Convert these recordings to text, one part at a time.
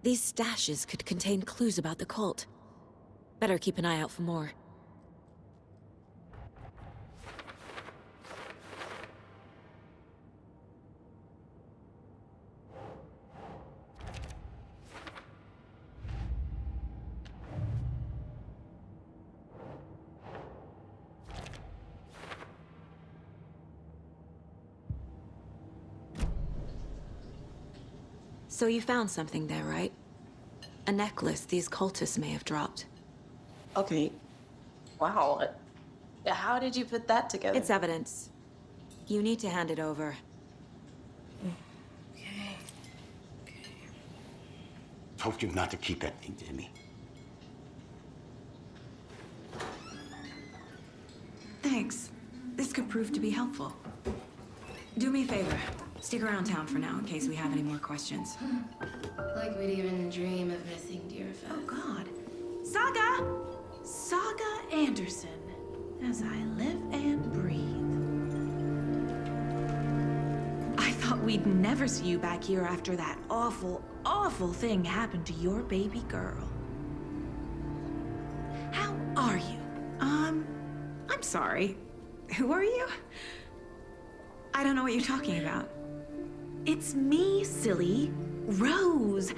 These stashes could contain clues about the cult. Better keep an eye out for more. So you found something there, right? A necklace these cultists may have dropped. Okay. Wow. How did you put that together? It's evidence. You need to hand it over. Okay. Told you not to keep that thing to me. Thanks. This could prove to be helpful. Do me a favor. Stick around town for now in case we have any more questions. Like we'd even dream of missing Deerfest. Oh, God. Saga! Saga Anderson. As I live and breathe. I thought we'd never see you back here after that awful, awful thing happened to your baby girl. How are you? I'm sorry. Who are you? I don't know what you're talking about. It's me, silly. Rose.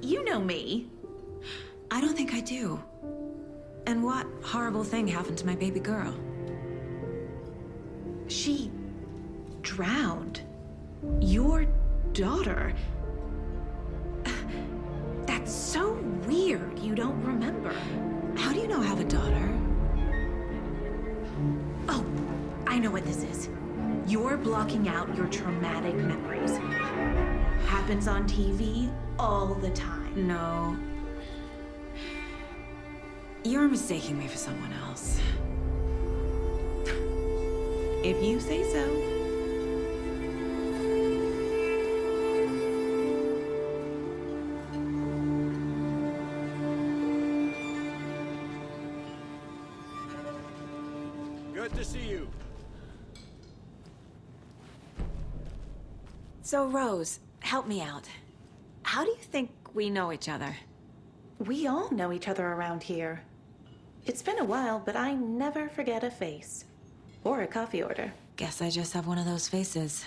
You know me. I don't think I do. And what horrible thing happened to my baby girl? She drowned. Your daughter. That's so weird you don't remember. How do you know I have a daughter? Oh, I know what this is. You're blocking out your traumatic memories. Happens on TV all the time. No. You're mistaking me for someone else. If you say so. Good to see you. So, Rose, help me out. How do you think we know each other? We all know each other around here. It's been a while, but I never forget a face. Or a coffee order. Guess I just have one of those faces.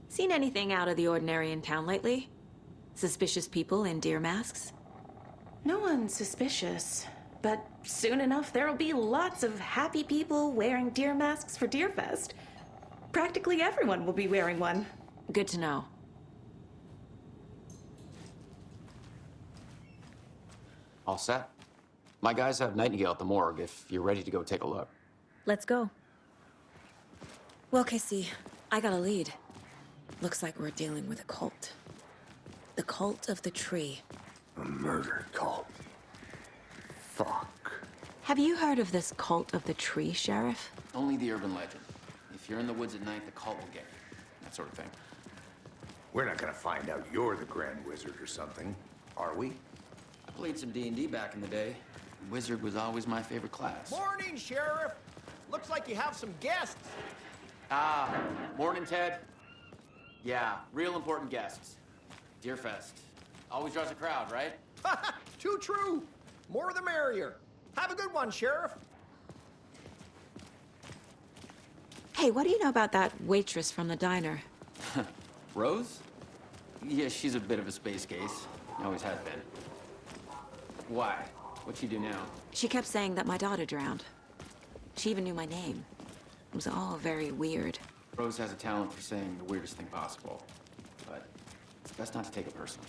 Seen anything out of the ordinary in town lately? Suspicious people in deer masks? No one's suspicious. But soon enough, there'll be lots of happy people wearing deer masks for Deerfest. Practically everyone will be wearing one. Good to know. All set. My guys have Nightingale at the morgue if you're ready to go take a look. Let's go. Well, Casey, I got a lead. Looks like we're dealing with a cult. The Cult of the Tree. A murder cult. Fuck. Have you heard of this Cult of the Tree, Sheriff? Only the urban legend. If you're in the woods at night, the cult will get you. That sort of thing. We're not gonna find out you're the Grand Wizard or something, are we? I played some D&D back in the day. Wizard was always my favorite class. Morning, Sheriff. Looks like you have some guests. Ah, morning, Ted. Yeah, real important guests. Deerfest. Always draws a crowd, right? Too true. More the merrier. Have a good one, Sheriff. Hey, what do you know about that waitress from the diner? Rose? Yeah, she's a bit of a space case. Always has been. Why? What'd she do now? She kept saying that my daughter drowned. She even knew my name. It was all very weird. Rose has a talent for saying the weirdest thing possible. But it's best not to take it personally.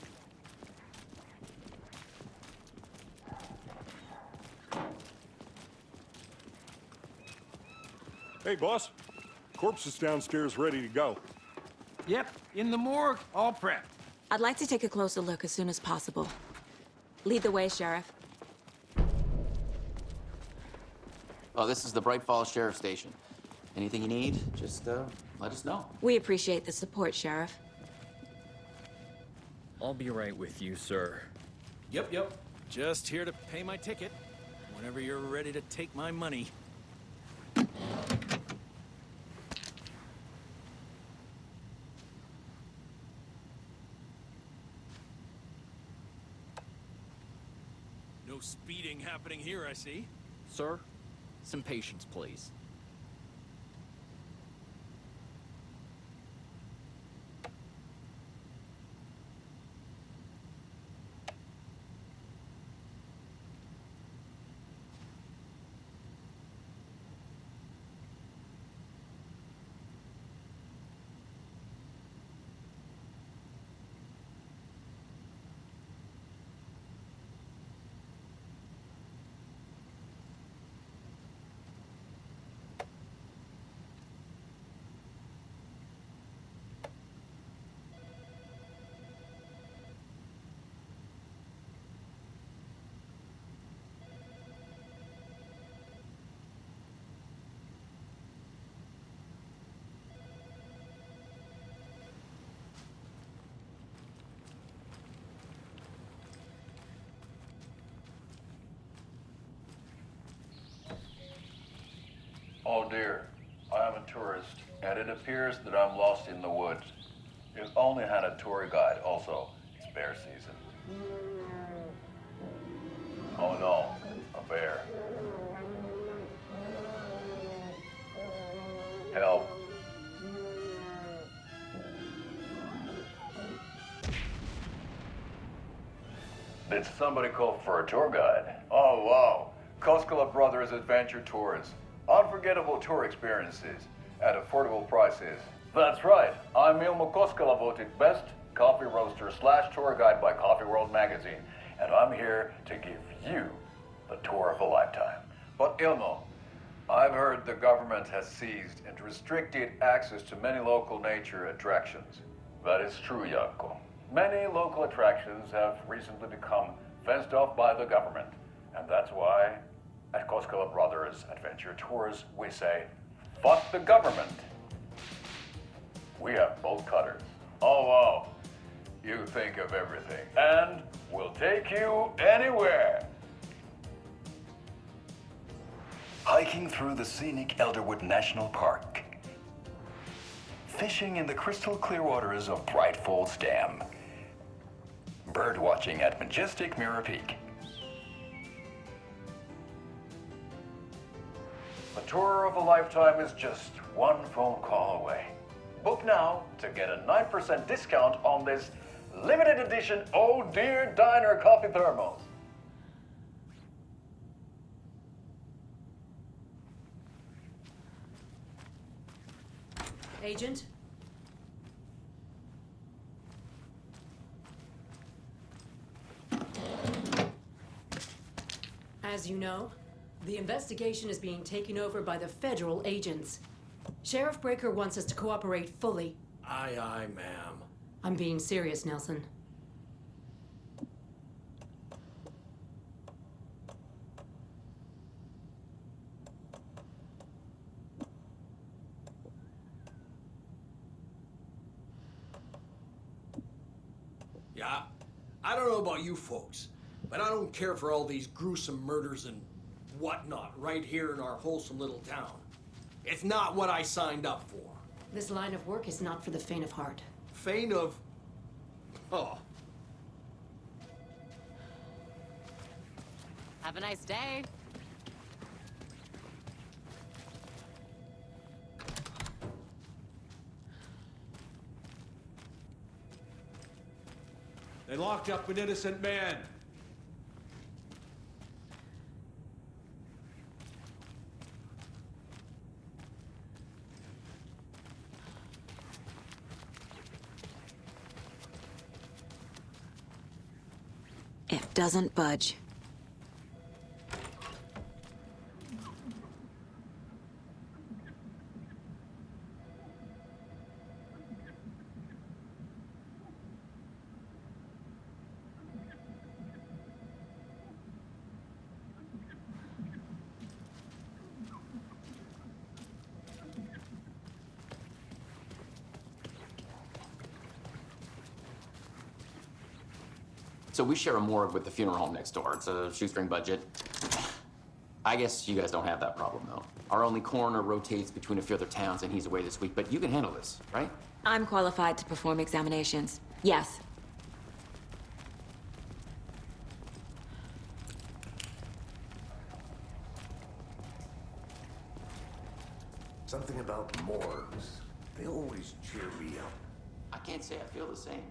Hey, boss. Corpse is downstairs ready to go. Yep, in the morgue, all prepped. I'd like to take a closer look as soon as possible. Lead the way, Sheriff. Oh, this is the Bright Falls Sheriff Station. Anything you need, just let us know. We appreciate the support, Sheriff. I'll be right with you, sir. Yep. Just here to pay my ticket. Whenever you're ready to take my money. No speeding happening here, I see. Sir, some patience, please. Oh dear, I am a tourist, and it appears that I'm lost in the woods. If only had a tour guide. Also, it's bear season. Oh no, a bear. Help. Did somebody call for a tour guide? Oh wow, Koskela Brothers Adventure Tours. Unforgettable tour experiences at affordable prices. That's right, I'm Ilmo Koskela, voted best coffee roaster / tour guide by Coffee World magazine, and I'm here to give you the tour of a lifetime. But Ilmo, I've heard the government has seized and restricted access to many local nature attractions. That is true, Janko. Many local attractions have recently become fenced off by the government, and that's why at Koskela Brothers Adventure Tours, we say, fuck the government. We have bolt cutters. Oh, wow. You think of everything. And we'll take you anywhere. Hiking through the scenic Elderwood National Park. Fishing in the crystal clear waters of Bright Falls Dam. Bird watching at majestic Mirror Peak. A tour of a lifetime is just one phone call away. Book now to get a 9% discount on this limited edition Oh Dear Diner coffee thermos. Agent? As you know, the investigation is being taken over by the federal agents. Sheriff Breaker wants us to cooperate fully. Aye, aye, ma'am. I'm being serious, Nelson. Yeah, I don't know about you folks, but I don't care for all these gruesome murders and whatnot right here in our wholesome little town. It's not what I signed up for. This line of work is not for the faint of heart. Faint of... Oh. Have a nice day. They locked up an innocent man. It doesn't budge. So we share a morgue with the funeral home next door. It's a shoestring budget. I guess you guys don't have that problem, though. Our only coroner rotates between a few other towns, and he's away this week. But you can handle this, right? I'm qualified to perform examinations. Yes. Something about morgues. They always cheer me up. I can't say I feel the same.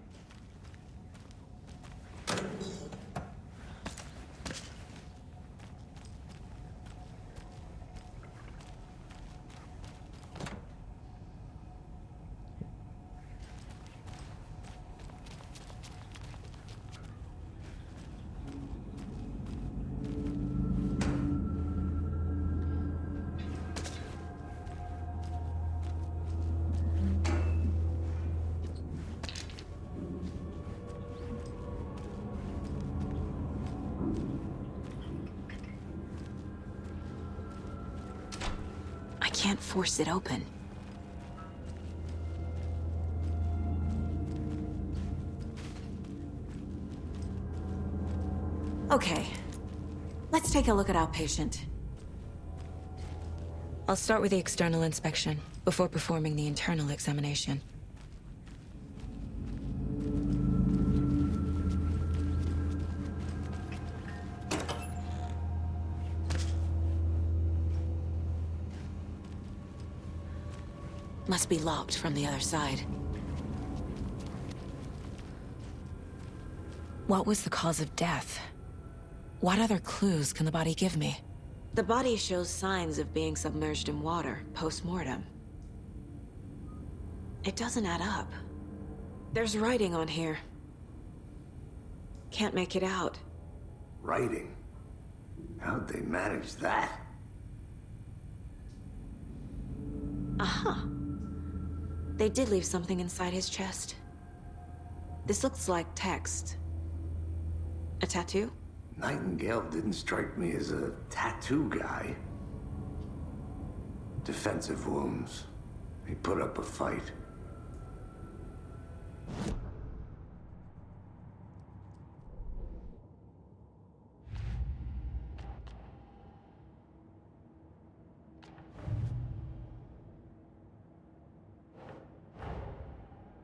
I can't force it open. Okay, let's take a look at our patient. I'll start with the external inspection before performing the internal examination. Must be locked from the other side. What was the cause of death? What other clues can the body give me? The body shows signs of being submerged in water post-mortem. It doesn't add up. There's writing on here. Can't make it out. Writing? How'd they manage that? Aha. They did leave something inside his chest. This looks like text. A tattoo? Nightingale didn't strike me as a tattoo guy. Defensive wounds. He put up a fight.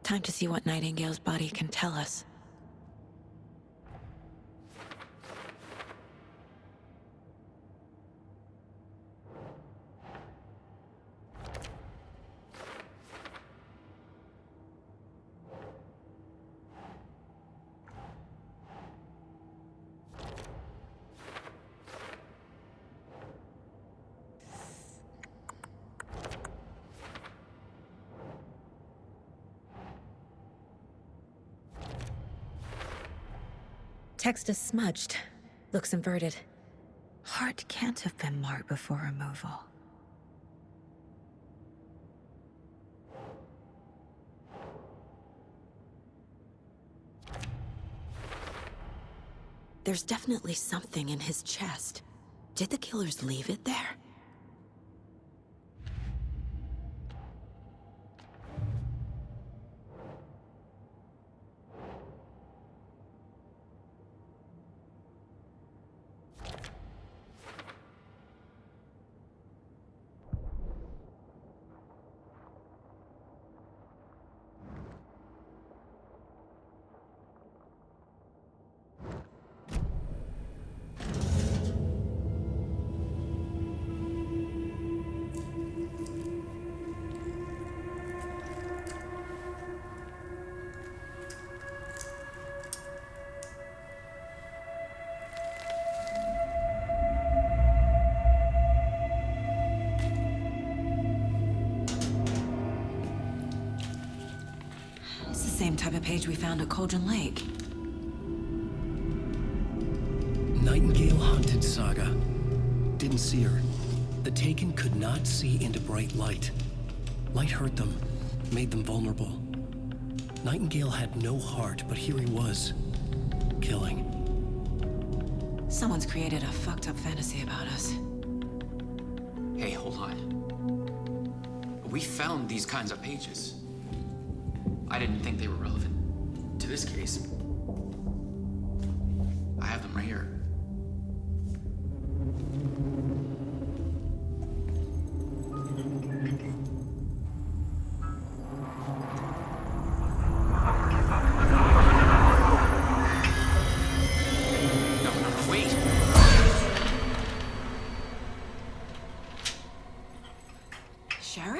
Time to see what Nightingale's body can tell us. Text is smudged. Looks inverted. Heart can't have been marked before removal. There's definitely something in his chest. Did the killers leave it there? Same type of page we found at Cauldron Lake. Nightingale hunted Saga. Didn't see her. The Taken could not see into bright light. Light hurt them, made them vulnerable. Nightingale had no heart, but here he was, killing. Someone's created a fucked up fantasy about us. Hey, hold on. We found these kinds of pages. I didn't think they were relevant to this case. I have them right here. No, wait! Sheriff?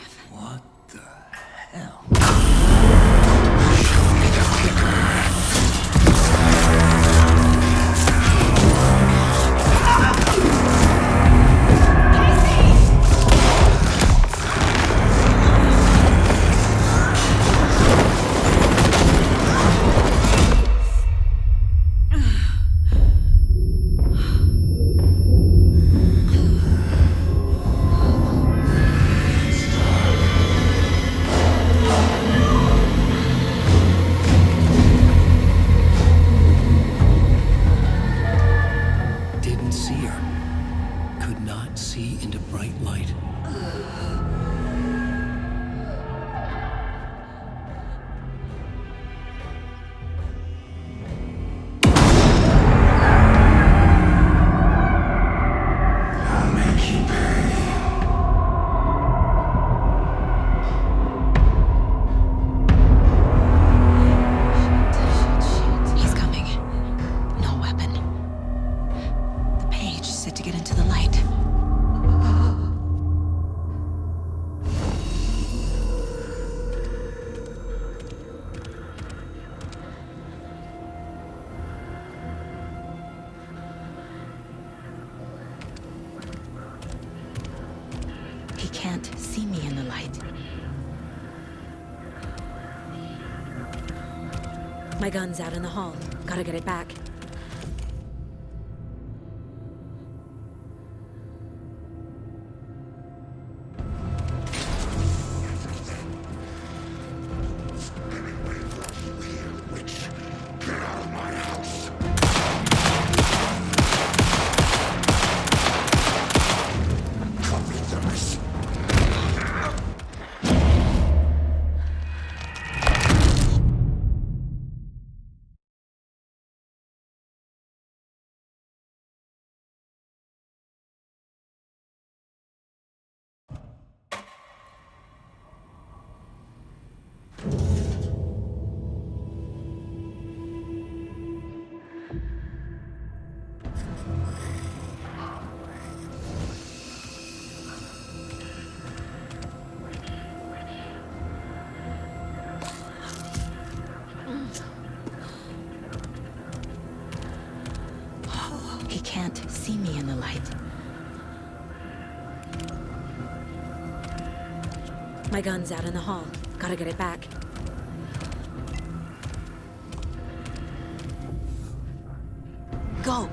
see me in the light. My gun's out in the hall. Gotta get it back. He can't see me in the light. My gun's out in the hall. Gotta get it back. Go!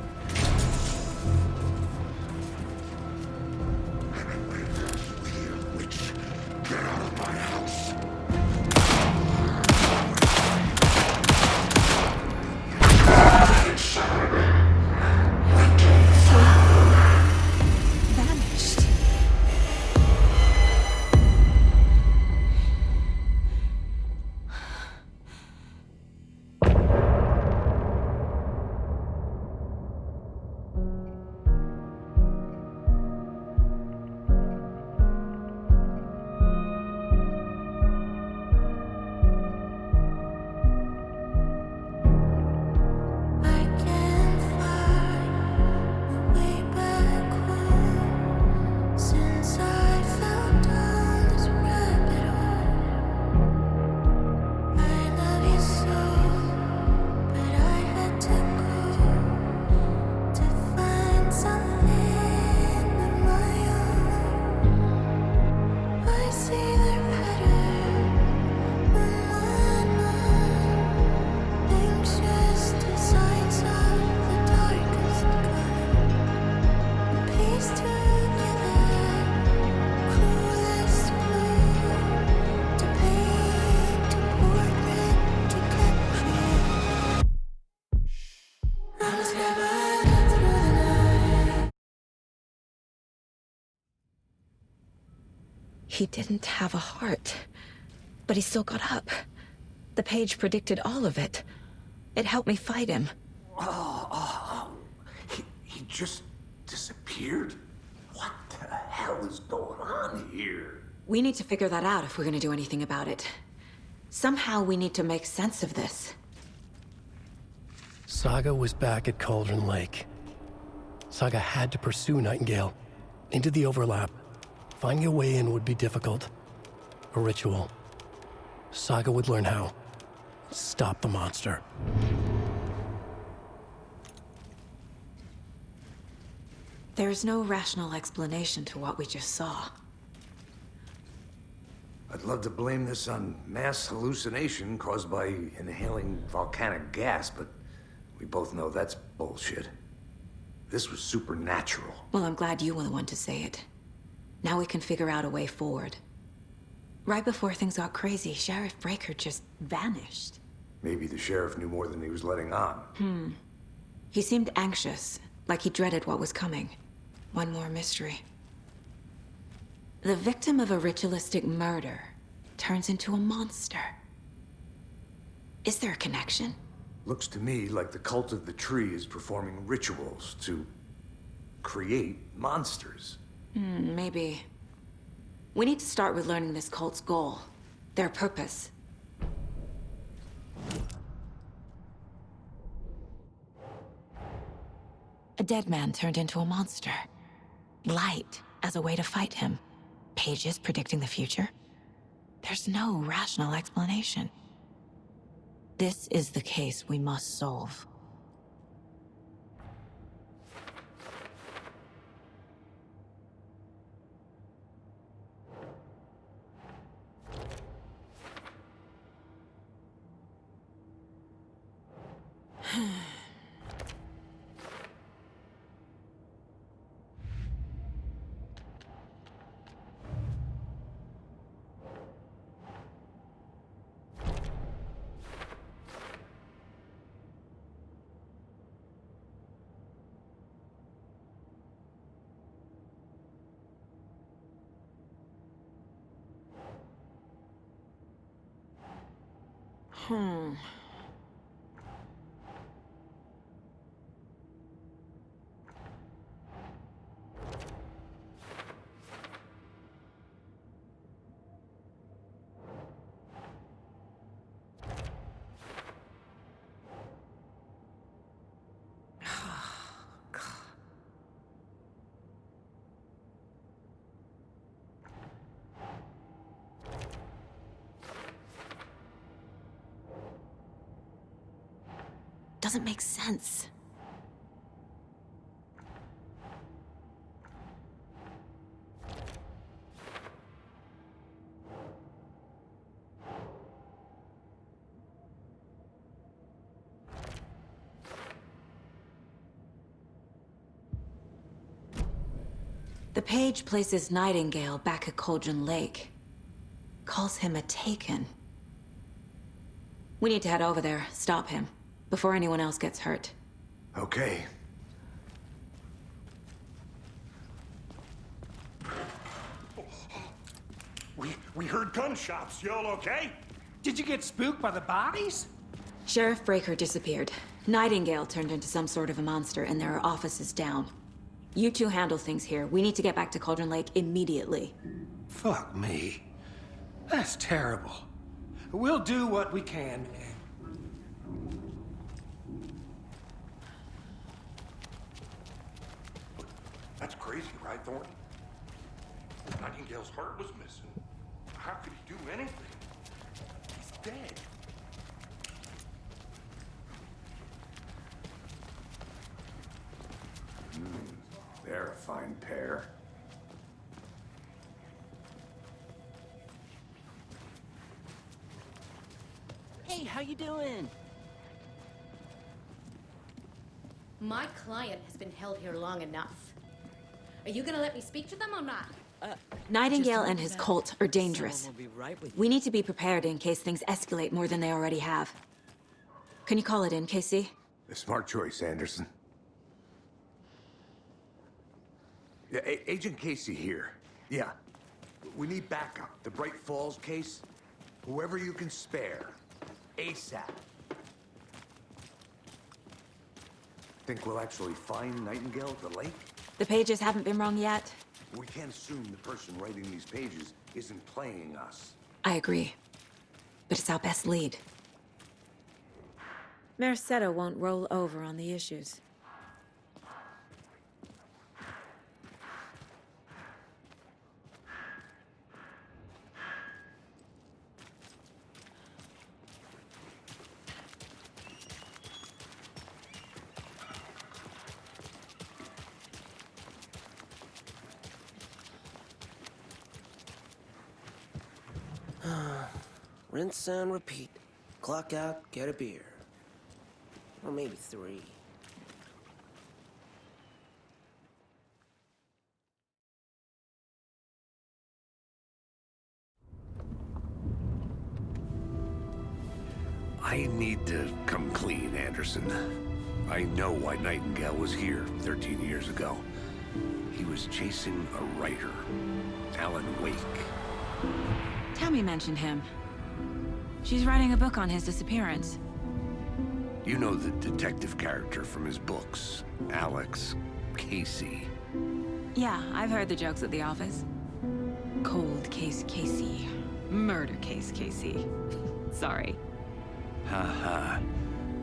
Vanished. He didn't have a heart, but he still got up. The page predicted all of it. It helped me fight him. He just disappeared? What the hell is going on here? We need to figure that out if we're gonna do anything about it. Somehow we need to make sense of this. Saga was back at Cauldron Lake. Saga had to pursue Nightingale into the overlap. Finding a way in would be difficult. A ritual. Saga would learn how. Stop the monster. There's no rational explanation to what we just saw. I'd love to blame this on mass hallucination caused by inhaling volcanic gas, but we both know that's bullshit. This was supernatural. Well, I'm glad you were the one to say it. Now we can figure out a way forward. Right before things got crazy, Sheriff Breaker just vanished. Maybe the sheriff knew more than he was letting on. He seemed anxious, like he dreaded what was coming. One more mystery. The victim of a ritualistic murder turns into a monster. Is there a connection? Looks to me like the cult of the tree is performing rituals to create monsters. Maybe. We need to start with learning this cult's goal, their purpose. A dead man turned into a monster. Light as a way to fight him. Pages predicting the future. There's no rational explanation. This is the case we must solve. Doesn't make sense. The page places Nightingale back at Cauldron Lake. Calls him a Taken. We need to head over there, stop him, before anyone else gets hurt. Okay. We heard gunshots. Y'all okay? Did you get spooked by the bodies? Sheriff Breaker disappeared. Nightingale turned into some sort of a monster, and there are offices down. You two handle things here. We need to get back to Cauldron Lake immediately. Fuck me. That's terrible. We'll do what we can. That's crazy, right, Thornton? Nightingale's heart was missing. How could he do anything? He's dead. They're a fine pair. Hey, how you doing? My client has been held here long enough. Are you gonna let me speak to them or not? Nightingale and his cult are dangerous. Someone will be right with you. We need to be prepared in case things escalate more than they already have. Can you call it in, Casey? A smart choice, Anderson. Yeah, Agent Casey here. Yeah. We need backup. The Bright Falls case. Whoever you can spare. ASAP. Think we'll actually find Nightingale at the lake? The pages haven't been wrong yet. We can't assume the person writing these pages isn't playing us. I agree. But it's our best lead. Mercado won't roll over on the issues. Rinse and repeat. Clock out, get a beer. Or maybe 3. I need to come clean, Anderson. I know why Nightingale was here 13 years ago. He was chasing a writer, Alan Wake. Tammy mentioned him. She's writing a book on his disappearance. You know the detective character from his books, Alex Casey. Yeah, I've heard the jokes at the office. Cold case Casey. Murder case Casey. Sorry. Haha.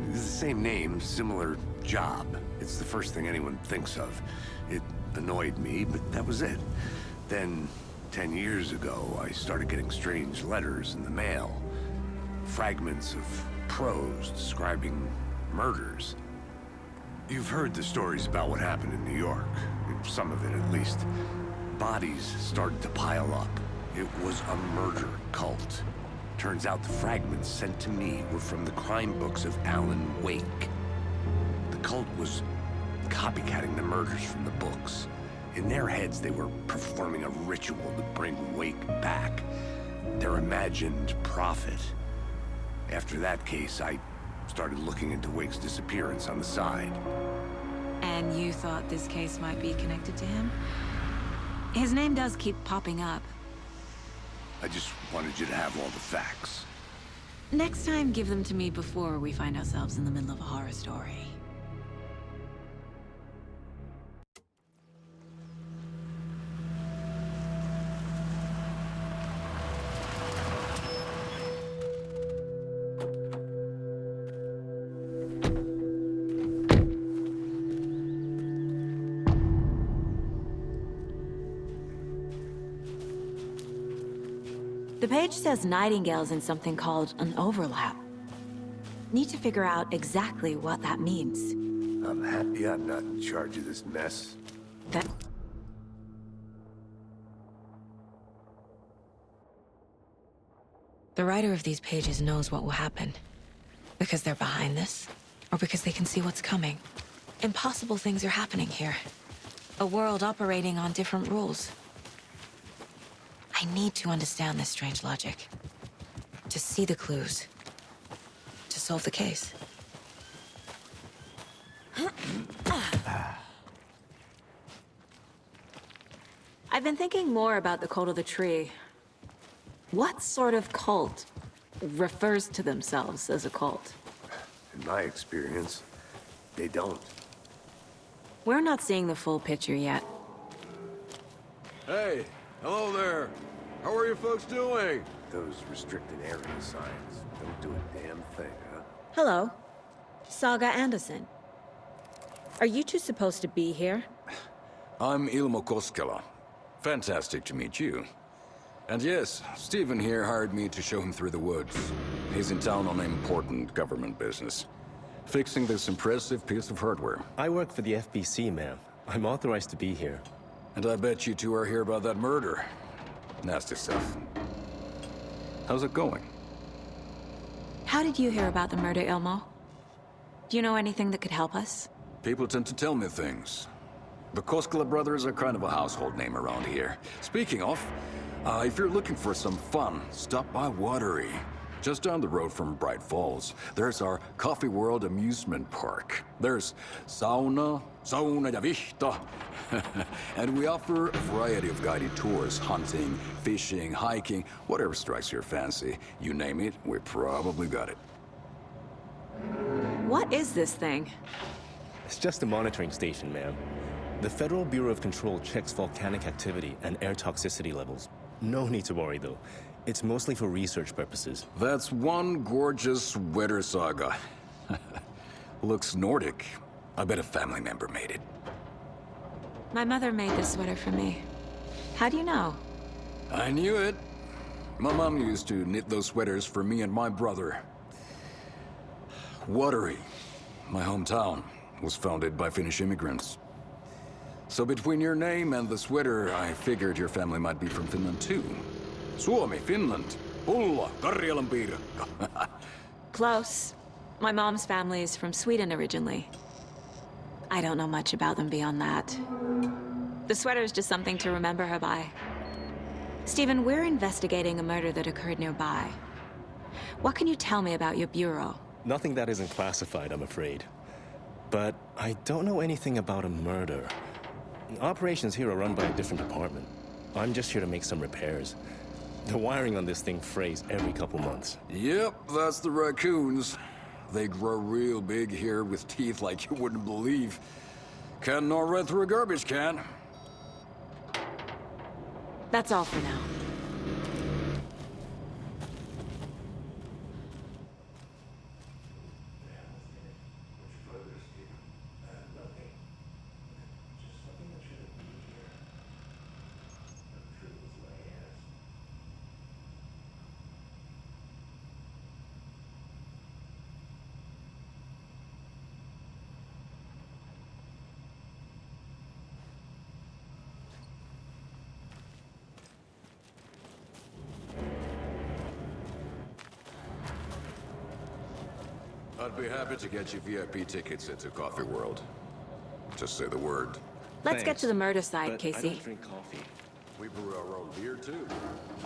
It's the same name, similar job. It's the first thing anyone thinks of. It annoyed me, but that was it. Then, 10 years ago, I started getting strange letters in the mail. Fragments of prose describing murders. You've heard the stories about what happened in New York. Some of it, at least. Bodies started to pile up. It was a murder cult. Turns out the fragments sent to me were from the crime books of Alan Wake. The cult was copycatting the murders from the books. In their heads, they were performing a ritual to bring Wake back. Their imagined prophet. After that case, I started looking into Wake's disappearance on the side. And you thought this case might be connected to him? His name does keep popping up. I just wanted you to have all the facts. Next time, give them to me before we find ourselves in the middle of a horror story. The page says Nightingale's in something called an overlap. Need to figure out exactly what that means. I'm happy I'm not in charge of this mess. That... The writer of these pages knows what will happen. Because they're behind this, or because they can see what's coming. Impossible things are happening here. A world operating on different rules. I need to understand this strange logic. To see the clues. To solve the case. I've been thinking more about the cult of the tree. What sort of cult refers to themselves as a cult? In my experience, they don't. We're not seeing the full picture yet. Hey, hello there. How are you folks doing? Those restricted area signs don't do a damn thing, huh? Hello. Saga Anderson. Are you two supposed to be here? I'm Ilmo Koskela. Fantastic to meet you. And yes, Stephen here hired me to show him through the woods. He's in town on important government business. Fixing this impressive piece of hardware. I work for the FBC, ma'am. I'm authorized to be here. And I bet you two are here about that murder. Nasty stuff. How's it going? How did you hear about the murder, Ilmo? Do you know anything that could help us? People tend to tell me things. The Koskela brothers are kind of a household name around here. Speaking of, if you're looking for some fun, stop by Watery. Just down the road from Bright Falls, there's our Coffee World amusement park. There's sauna ja vihta. And we offer a variety of guided tours, hunting, fishing, hiking, whatever strikes your fancy. You name it, we probably got it. What is this thing? It's just a monitoring station, ma'am. The Federal Bureau of Control checks volcanic activity and air toxicity levels. No need to worry, though. It's mostly for research purposes. That's one gorgeous sweater, Saga. Looks Nordic. I bet a family member made it. My mother made this sweater for me. How do you know? I knew it. My mom used to knit those sweaters for me and my brother. Watery, my hometown, was founded by Finnish immigrants. So between your name and the sweater, I figured your family might be from Finland too. Suomi, Finland, Pulla, Karjalanpiirakka. Close. My mom's family is from Sweden originally. I don't know much about them beyond that. The sweater is just something to remember her by. Stephen, we're investigating a murder that occurred nearby. What can you tell me about your bureau? Nothing that isn't classified, I'm afraid. But I don't know anything about a murder. Operations here are run by a different department. I'm just here to make some repairs. The wiring on this thing frays every couple months. Yep, that's the raccoons. They grow real big here with teeth like you wouldn't believe. Can't gnaw right through a garbage can. That's all for now. I'd be happy to get you VIP tickets into Coffee World. Just say the word. Let's get to the murder side, But Casey. I don't drink coffee. We brew our own beer, too.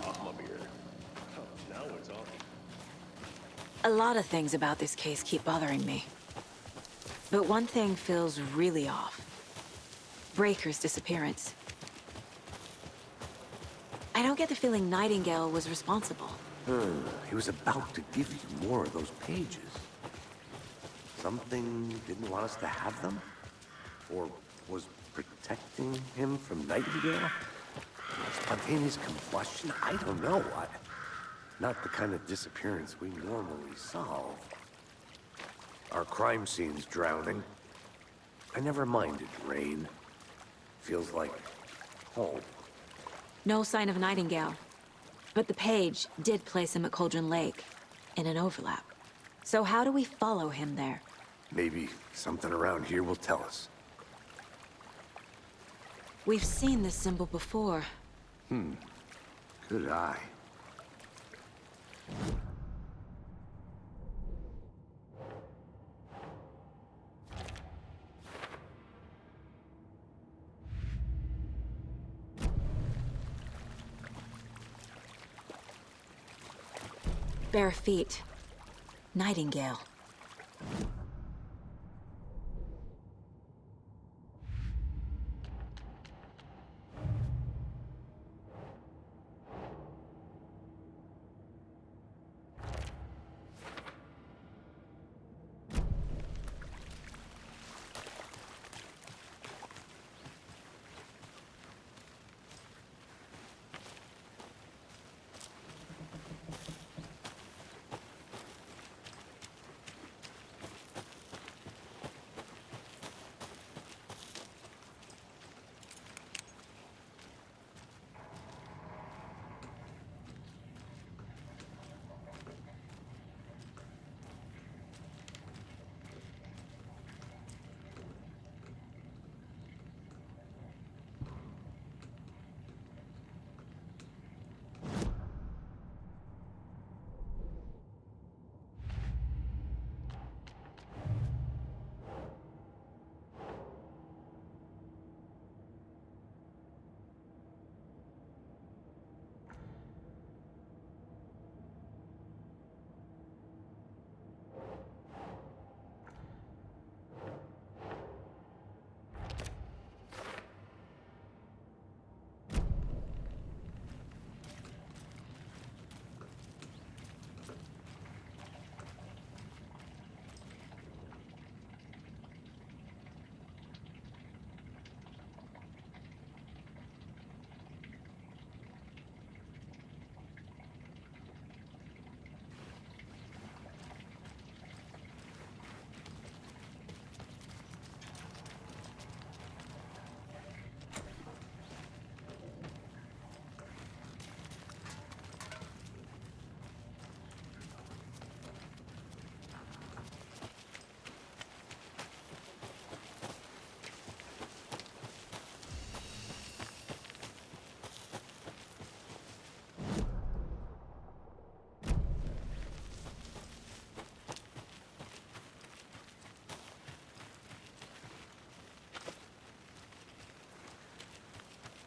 Not my beer. Oh, now we're talking. A lot of things about this case keep bothering me. But one thing feels really off. Breaker's disappearance. I don't get the feeling Nightingale was responsible. He was about to give you more of those pages. Something didn't want us to have them? Or was protecting him from Nightingale? Spontaneous combustion? I don't know. Not the kind of disappearance we normally solve. Our crime scene's drowning. I never minded rain. Feels like home. No sign of Nightingale. But the page did place him at Cauldron Lake, in an overlap. So how do we follow him there? Maybe something around here will tell us. We've seen this symbol before. Good eye. Bare feet. Nightingale.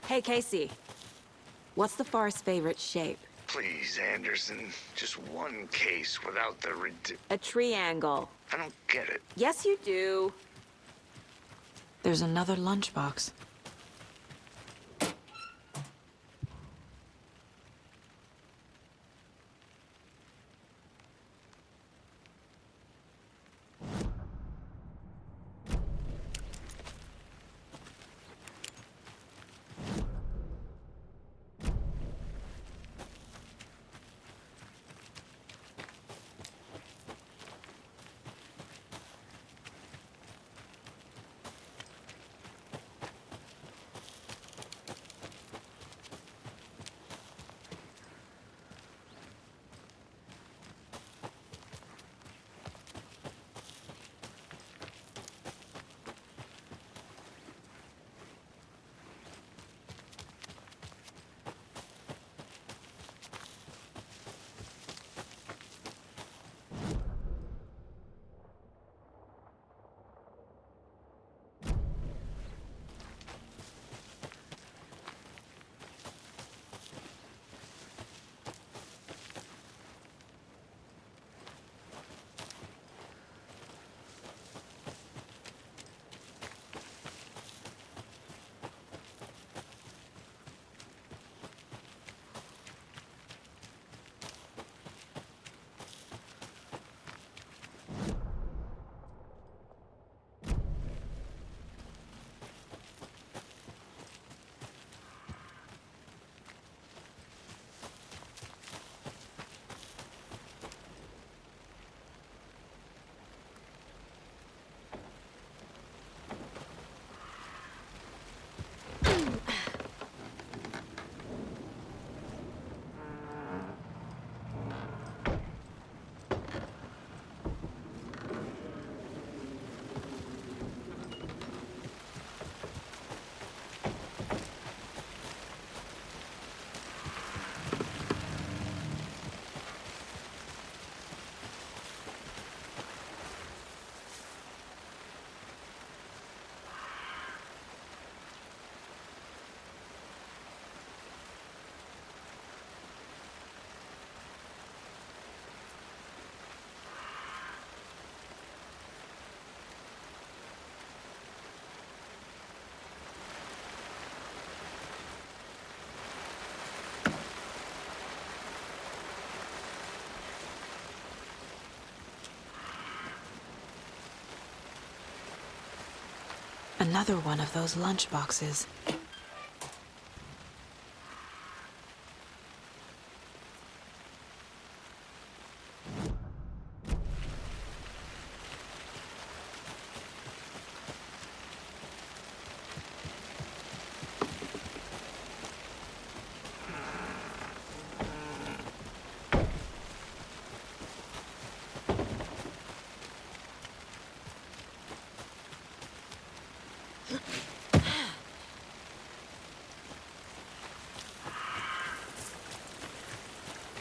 Hey, Casey. What's the forest's favorite shape? Please, Anderson. Just one case without the A triangle. I don't get it. Yes, you do. There's another lunchbox. Another one of those lunch boxes.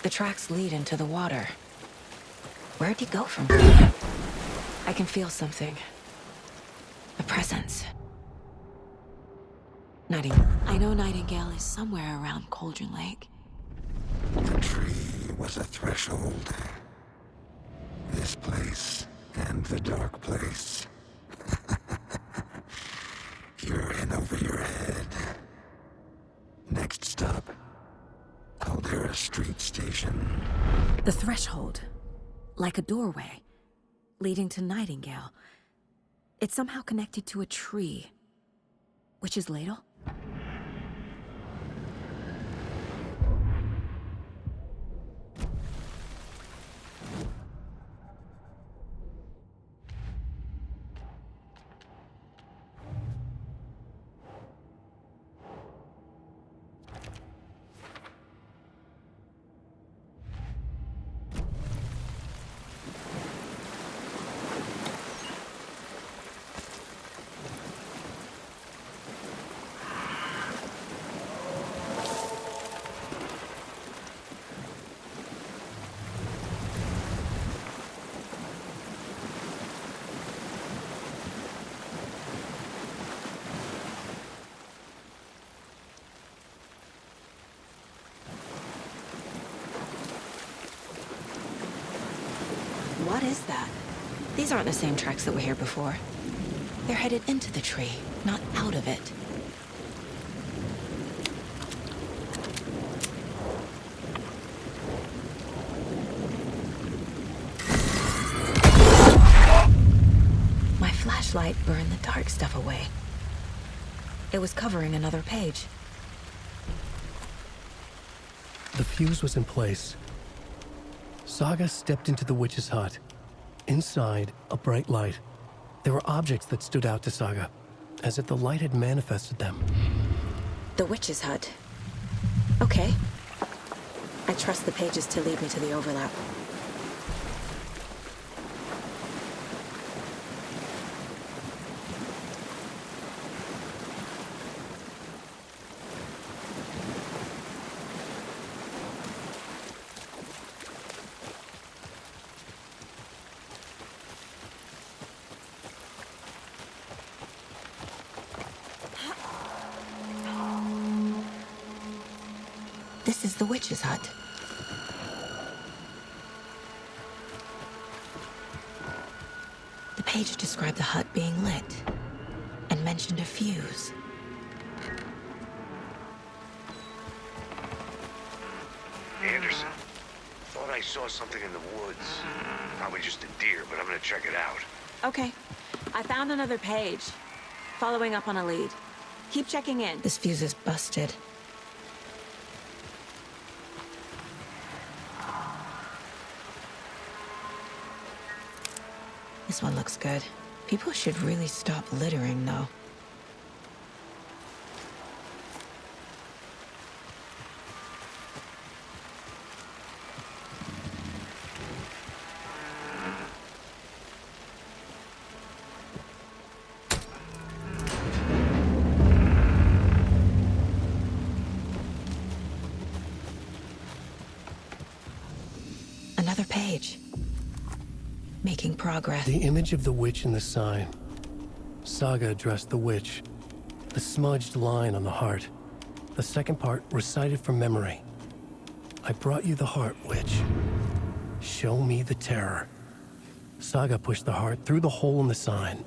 The tracks lead into the water. Where'd he go from here? I can feel something. A presence. I know Nightingale is somewhere around Cauldron Lake. The tree was a threshold. This place and the dark place. You're in over your head. Next stop, Caldera Street Station. The threshold. Like a doorway. Leading to Nightingale. It's somehow connected to a tree. Witch's Ladle? What is that? These aren't the same tracks that were here before. They're headed into the tree, not out of it. My flashlight burned the dark stuff away. It was covering another page. The fuse was in place. Saga stepped into the witch's hut. Inside, a bright light. There were objects that stood out to Saga, as if the light had manifested them. The witch's hut. Okay. I trust the pages to lead me to the overlap. This is the witch's hut. The page described the hut being lit and mentioned a fuse. Anderson, thought I saw something in the woods. Probably just a deer, but I'm gonna check it out. Okay. I found another page. Following up on a lead. Keep checking in. This fuse is busted. This one looks good. People should really stop littering, though. Another page. Making progress. The image of the witch in the sign. Saga addressed the witch. The smudged line on the heart. The second part recited from memory. I brought you the heart, witch. Show me the terror. Saga pushed the heart through the hole in the sign.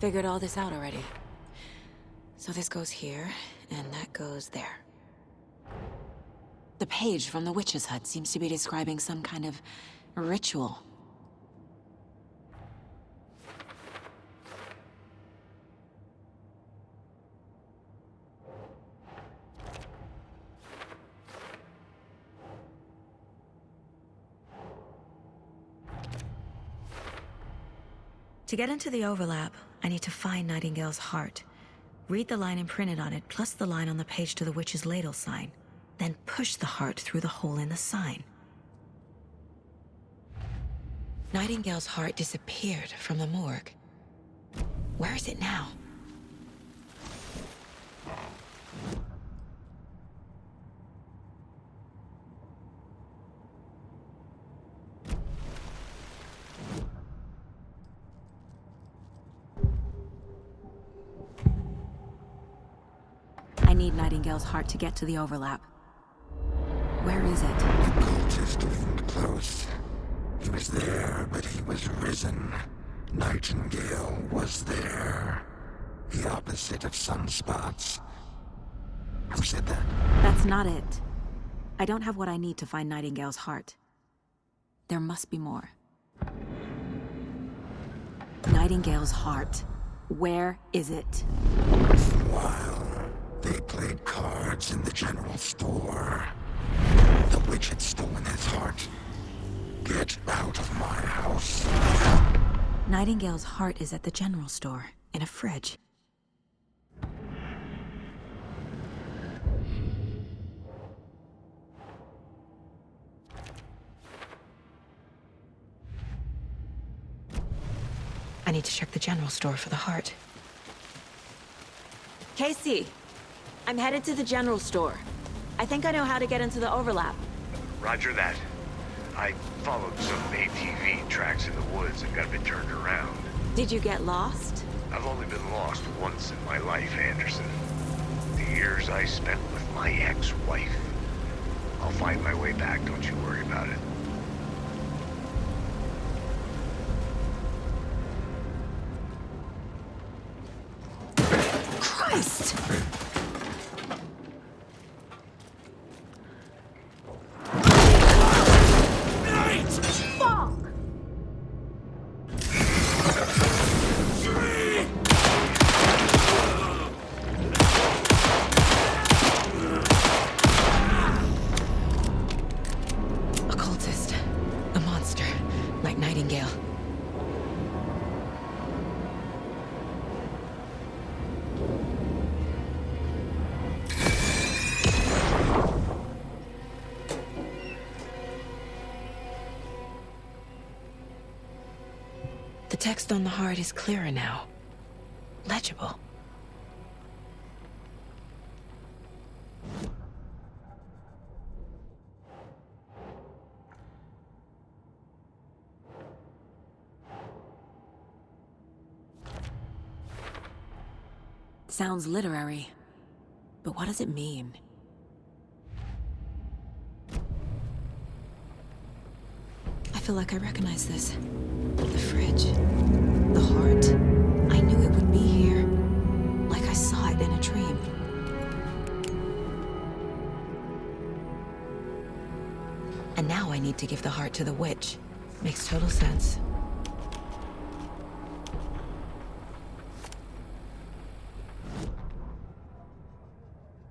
Figured all this out already. So this goes here, and that goes there. The page from the witch's hut seems to be describing some kind of ritual. To get into the overlap, I need to find Nightingale's heart. Read the line imprinted on it, plus the line on the page to the witch's ladle sign. Then push the heart through the hole in the sign. Nightingale's heart disappeared from the morgue. Where is it now? I need Nightingale's heart to get to the overlap. Where is it? The cultist wasn't close. He was there, but he was risen. Nightingale was there. The opposite of sunspots. Who said that? That's not it. I don't have what I need to find Nightingale's heart. There must be more. Nightingale's heart. Where is it? While they played cards in the general store, the witch had stolen his heart. Get out of my house. Nightingale's heart is at the general store, in a fridge. I need to check the general store for the heart. Casey, I'm headed to the general store. I think I know how to get into the overlap. Roger that. I followed some ATV tracks in the woods and got a bit turned around. Did you get lost? I've only been lost once in my life, Anderson. The years I spent with my ex-wife. I'll find my way back, don't you worry about it. Christ! The text on the heart is clearer now. Legible. Sounds literary, but what does it mean? I feel like I recognize this. The fridge. The heart. I knew it would be here. Like I saw it in a dream. And now I need to give the heart to the witch. Makes total sense.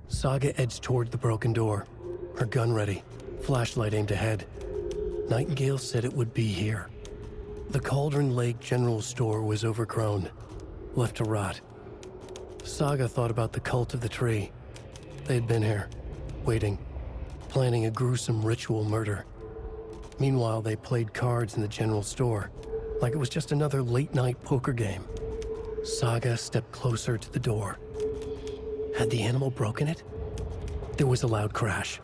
Saga edged toward the broken door, her gun ready, flashlight aimed ahead. Nightingale said it would be here. The Cauldron Lake General Store was overgrown, left to rot. Saga thought about the cult of the tree. They had been here, waiting, planning a gruesome ritual murder. Meanwhile, they played cards in the general store, like it was just another late-night poker game. Saga stepped closer to the door. Had the animal broken it? There was a loud crash.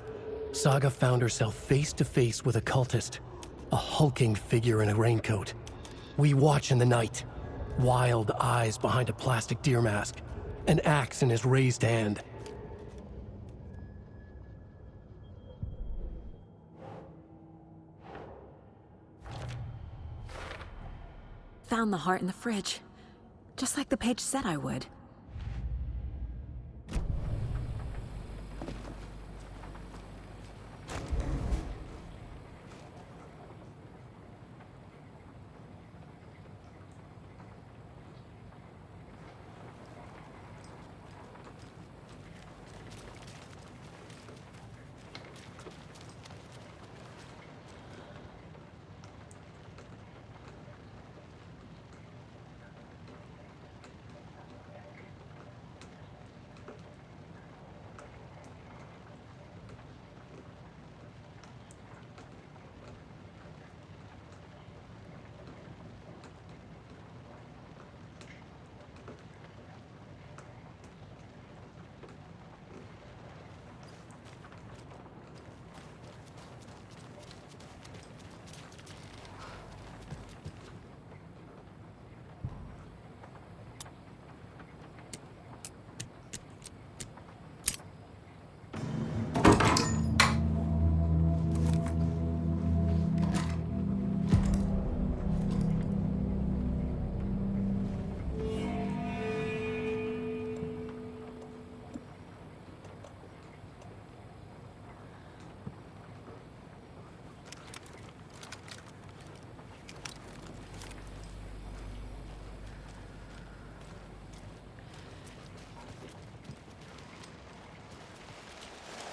Saga found herself face to face with a cultist, a hulking figure in a raincoat. We watch in the night. Wild eyes behind a plastic deer mask, an axe in his raised hand. Found the heart in the fridge. Just like the page said I would.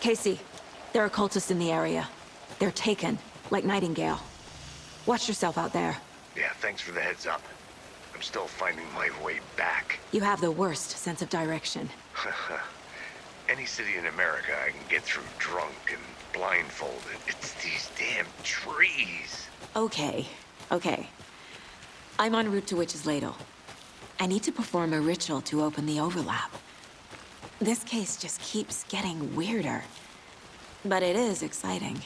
Casey, there are cultists in the area. They're taken, like Nightingale. Watch yourself out there. Yeah, thanks for the heads up. I'm still finding my way back. You have the worst sense of direction. Any city in America I can get through drunk and blindfolded. It's these damn trees. Okay. I'm en route to Witch's Ladle. I need to perform a ritual to open the overlap. This case just keeps getting weirder. But it is exciting.